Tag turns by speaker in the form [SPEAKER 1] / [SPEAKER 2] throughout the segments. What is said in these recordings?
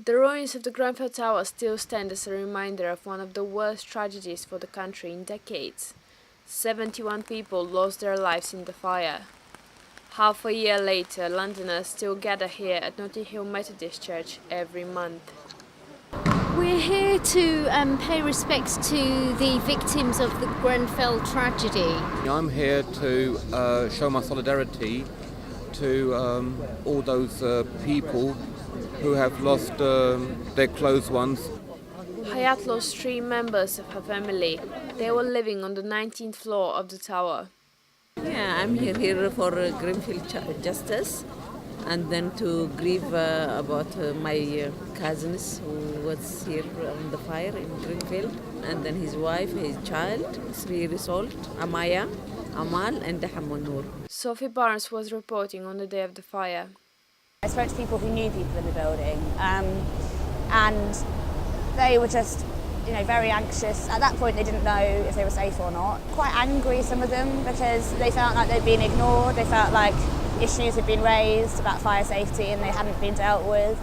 [SPEAKER 1] The ruins of the Grenfell Tower still stand as a reminder of one of the worst tragedies for the country in decades. 71 people lost their lives in the fire. Half a year later, Londoners still gather here at Notting Hill Methodist Church every month.
[SPEAKER 2] We're here to pay respects to the victims of the Grenfell tragedy.
[SPEAKER 3] I'm here to show my solidarity to all those people who have lost their close ones.
[SPEAKER 1] Hayat lost 3 members of her family. They were living on the 19th floor of the tower.
[SPEAKER 4] Yeah, I'm here for Grenfell justice, and then to grieve about my cousins who was here on the fire in Grenfell, and then his wife, his child, 3 years old, Amaya, Amal, and Hamonur.
[SPEAKER 1] Sophie Barnes was reporting on the day of the fire.
[SPEAKER 5] I spoke to people who knew people in the building, and they were just, very anxious. At that point, they didn't know if they were safe or not. Quite angry, some of them, because they felt like they'd been ignored. They felt like issues had been raised about fire safety and they hadn't been dealt with.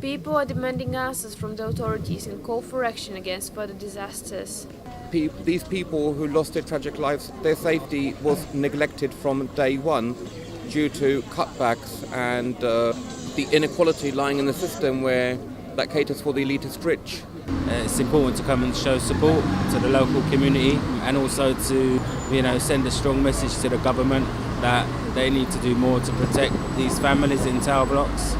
[SPEAKER 1] People are demanding answers from the authorities and call for action against further disasters.
[SPEAKER 3] These people who lost their tragic lives, their safety was neglected from day one due to cutbacks and the inequality lying in the system where that caters for the elitist rich.
[SPEAKER 6] It's important to come and show support to the local community and also to, send a strong message to the government that they need to do more to protect these families in tower blocks.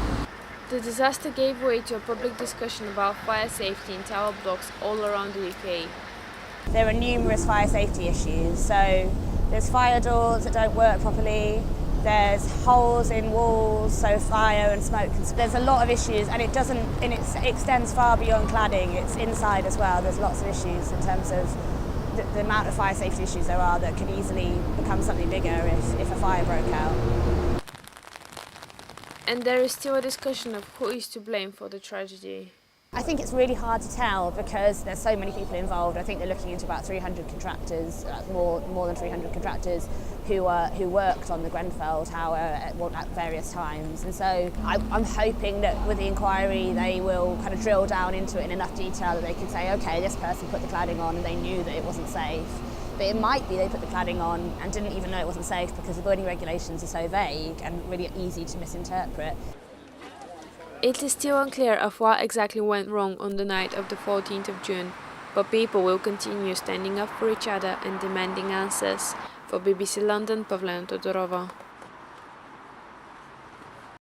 [SPEAKER 1] The disaster gave way to a public discussion about fire safety in tower blocks all around the UK.
[SPEAKER 5] There are numerous fire safety issues, so there's fire doors that don't work properly, there's holes in walls, so fire and smoke. There's a lot of issues, and it extends far beyond cladding. It's inside as well. There's lots of issues in terms of the amount of fire safety issues there are that could easily become something bigger if a fire broke out.
[SPEAKER 1] And there is still a discussion of who is to blame for the tragedy.
[SPEAKER 5] I think it's really hard to tell because there's so many people involved. I think they're looking into about 300 contractors, more than 300 contractors who worked on the Grenfell Tower at various times. And so I'm hoping that with the inquiry they will kind of drill down into it in enough detail that they can say, okay, this person put the cladding on and they knew that it wasn't safe. But it might be they put the cladding on and didn't even know it wasn't safe because the building regulations are so vague and really easy to misinterpret.
[SPEAKER 1] It is still unclear of what exactly went wrong on the night of the 14th of June, but people will continue standing up for each other and demanding answers. For BBC London, Pavlena Todorova.